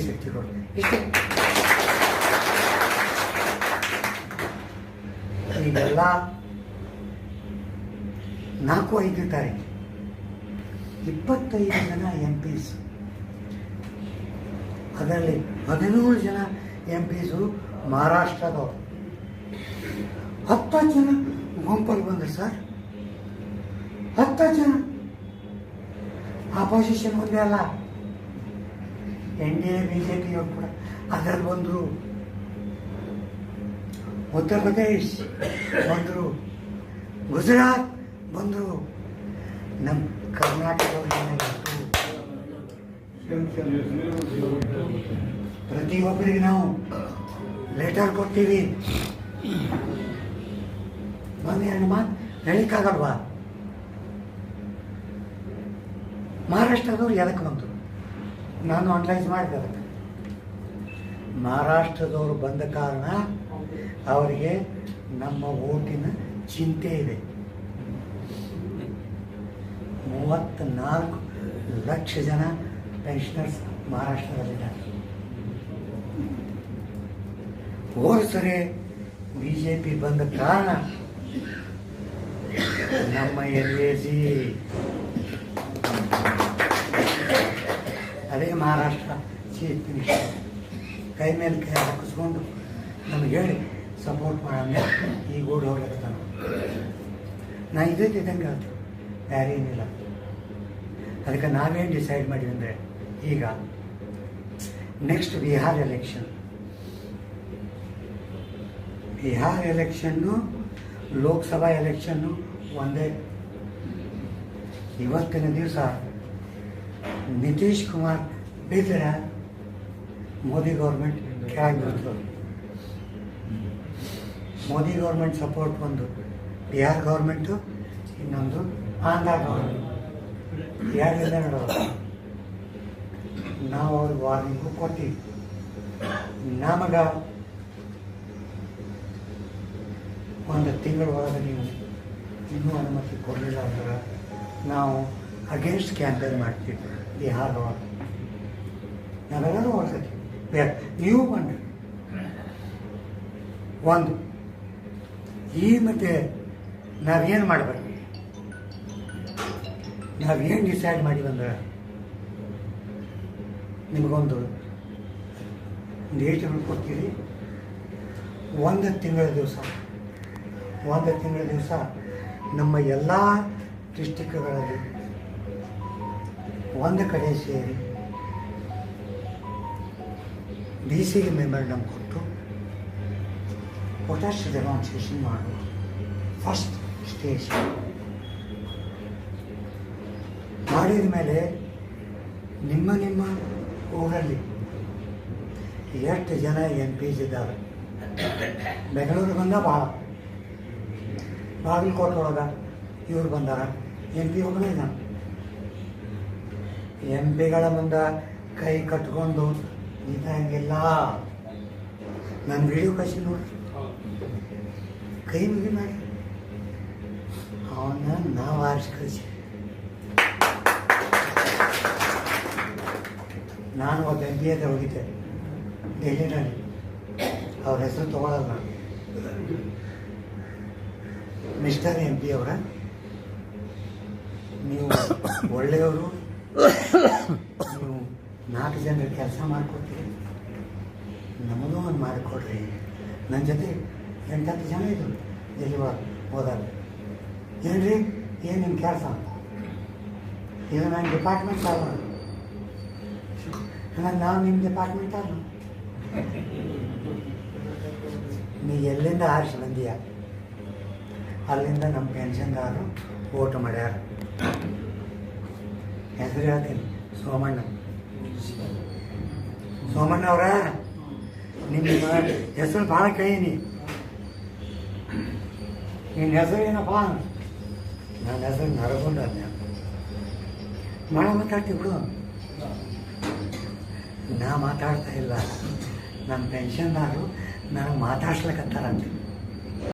ಶಕ್ತಿಗಳು ಇಷ್ಟೇ. ಈಗೆಲ್ಲ 4-5 ತಾರೀಕು 25 ಜನ MPs, ಅದರಲ್ಲಿ 17 ಜನ MPs ಮಹಾರಾಷ್ಟ್ರದವರು. 10 ಜನ ಗುಂಪಲ್ಲಿ ಬಂದರು ಸರ್. 10 ಜನ ಆಪೋಸಿಷನ್ ಒಂದೇ ಅಲ್ಲ, NDA BJP ಕೂಡ ಅದರಲ್ಲಿ ಬಂದರು. ಉತ್ತರ ಪ್ರದೇಶ್ ಬಂದರು, ಗುಜರಾತ್ ಬಂದರು, ನಮ್ಮ ಕರ್ನಾಟಕದವ್ರಿಗೆ ಪ್ರತಿಯೊಬ್ಬರಿಗೆ ನಾವು ಲೆಟರ್ ಕೊಡ್ತೀವಿ. ಒಂದು 2 ಮಾತು ಹೇಳಿಕ್ಕಾಗಲ್ವಾ? ಮಹಾರಾಷ್ಟ್ರದವ್ರು ಎದಕ್ಕೆ ಬಂದರು? ನಾನು ಅನಲೈಸ್ ಮಾಡಿದೆ ಅದಕ್ಕೆ. ಮಹಾರಾಷ್ಟ್ರದವರು ಬಂದ ಕಾರಣ ಅವರಿಗೆ ನಮ್ಮ ಓಟಿನ ಚಿಂತೆ ಇದೆ. 34 ಲಕ್ಷ ಜನ ಪೆನ್ಷನರ್ಸ್ ಮಹಾರಾಷ್ಟ್ರದಲ್ಲಿದ್ದಾರೆ. ಹೋದ ಸರಿ BJP ಬಂದ ಕಾರಣ ನಮ್ಮ LAC ಅದೇ ಮಹಾರಾಷ್ಟ್ರ ಚೀಫ್ ಮಿನಿಸ್ಟರ್ ಕೈ ಮೇಲೆ ಕೈ ಹಾಕಿಸ್ಕೊಂಡು ನಮಗೆ ಹೇಳಿ ಸಪೋರ್ಟ್ ಮಾಡೋಣ, ಈಗ ಓಡಿ ಹೋಗ್ಲಿಕ್ಕೆ ನಾ ಇದ್ದಂಗೆ ಹೇಳ್ತೀವಿ, ಬೇರೆ ಏನಿಲ್ಲ. ಅದಕ್ಕೆ ನಾವೇನು ಡಿಸೈಡ್ ಮಾಡಿವಿ ಅಂದರೆ, ಈಗ next Bihar election Lok Sabha election ಒಂದೇ. ಇವತ್ತಿನ ದಿವಸ ನಿತೀಶ್ ಕುಮಾರ್ ಬಿದ್ದರೆ ಮೋದಿ ಗೌರ್ಮೆಂಟ್ ಕೆಳಗೆ ಬರ್ತದೆ. ಮೋದಿ ಗೌರ್ಮೆಂಟ್ ಸಪೋರ್ಟ್ ಒಂದು, ಬಿಹಾರ್ ಗೌರ್ಮೆಂಟು ಇನ್ನೊಂದು ಆಂಧ್ರ ಗೌರ್ಮೆಂಟ್, 2 ನಡೆಯೋದು. ನಾವು ಅವ್ರಿಗೆ ವಾರ್ನಿಂಗು ಕೊಟ್ಟಿವಿ. ನಮಗೆ 1 ತಿಂಗಳ ಒಳಗೆ ನೀವು ಇನ್ನೂ ಅನುಮತಿ ಕೊಡಲಿಲ್ಲ ಅಂದ್ರೆ ನಾವು ಅಗೇನ್ಸ್ಟ್ ಕ್ಯಾಂಪೇನ್ ಮಾಡ್ತೀವಿ ಬಿಹಾರ ಒಳಗೆ. ನಾವೆಲ್ಲರೂ ಹೊರಡ್ತೀವಿ. ನೀವು ಬಂದ್ರಿ ಒಂದು ಈ ಮತ್ತೆ ನಾವೇನು ಮಾಡಬೇಕು, ನಾವೇನು ಡಿಸೈಡ್ ಮಾಡಿವಂದ್ರೆ ನಿಮಗೊಂದು ಡೇಟ್ಗಳು ಕೊಡ್ತೀವಿ. 1 ತಿಂಗಳ ದಿವಸ ನಮ್ಮ ಎಲ್ಲ ಡಿಸ್ಟಿಕ್ಗಳಲ್ಲಿ ಒಂದು ಕಡೆ ಸೇರಿ BCಗೆ ಮೆಮೊರಂಡಮ್ ಕೊಟ್ಟು ಪ್ರೊಟೆಸ್ಟ್ ಡೆಮಾನ್ಸ್ಟ್ರೇಷನ್ ಮಾಡುವ ಫಸ್ಟ್ ಸ್ಟೇಜ್ ಮಾಡಿದ ಮೇಲೆ ನಿಮ್ಮ ಊರಲ್ಲಿ ಎಷ್ಟು ಜನ MPs ಇದ್ದಾರೆ. ಬೆಂಗಳೂರು ಬಂದ ಭಾಳ, ಬಾಗಲಕೋಟೆ ಒಳಗೆ ಇವ್ರು ಬಂದಾರ, MP ಒಬ್ಬನೇ ಇದ್ದಾನೆ. MPಗಳ ಮುಂದೆ ಕೈ ಕಟ್ಕೊಂಡು ಇದ್ದಂಗೆಲ್ಲ ನನ್ನ ವಿಡಿಯೋ ಕಳಿಸಿ ನೋಡಿ, ಕೈ ಮುಗಿ ಮಾಡಿ ಅವನ್ನ ನಾವು ಆರಿಸಿ ಕಳಿಸಿ. ನಾನು ಒಬ್ಬ MP ಹತ್ರ ಹೋಗಿದ್ದೆ ಡೆಲ್ಲಿನಲ್ಲಿ, ಅವ್ರ ಹೆಸರು ತಗೊಳ್ಳಲ್ಲ ನಾನು. ಮಿಸ್ಟರ್ MP ಅವರ, ನೀವು ಒಳ್ಳೆಯವರು, ನೀವು 4 ಜನರಿಗೆ ಕೆಲಸ ಮಾಡಿಕೊಡ್ತೀರಿ, ನಮಗೂ ಒಂದು ಮಾಡಿಕೊಡ್ರಿ. ನನ್ನ ಜೊತೆ 8-10 ಜನ ಇದ್ದರು ಎಲ್ಲಿ ಹೋದಾಗ. ಏನ್ರಿ ಏನು ನಿಮ್ಮ ಕೆಲಸ ಅಂತ, ಇದು ನನ್ನ ಡಿಪಾರ್ಟ್ಮೆಂಟ್ ಅಲ್ಲ, ನಾವು ನಿಮ್ಮ ಡಿಪಾರ್ಟ್ಮೆಂಟ್ ಅಲ್ಲ, ನೀ ಎಲ್ಲಿಂದ ಆರಿಸಿ ಬಂದೀಯ ಅಲ್ಲಿಂದ ನಮ್ಮ ಪೆನ್ಷನ್ದಾರರು ಓಟ್ ಮಾಡ್ಯಾರ. ಹೆಸರು ಹೇಳ್ತೀನಿ, ಸೋಮಣ್ಣ ಅವರ. ನಿಮ್ಮ ಹೆಸರು ಭಾಳ ಕೇಳೀನಿ, ನಿನ್ನ ಹೆಸರು ಏನಪ್ಪ? ನನ್ನ ಹೆಸರು ನರಗೊಂಡ. ಭಾಳ ಮಾತಾಡ್ತೀವಿ ಬಿಡು. ನಾ ಮಾತಾಡ್ತಾ ಇಲ್ಲ, ನನ್ನ ಪೆನ್ಷನ್ದಾರರು ನನಗೆ ಮಾತಾಡ್ಸ್ಲಿಕ್ಕತ್ತಾರಂತೆ.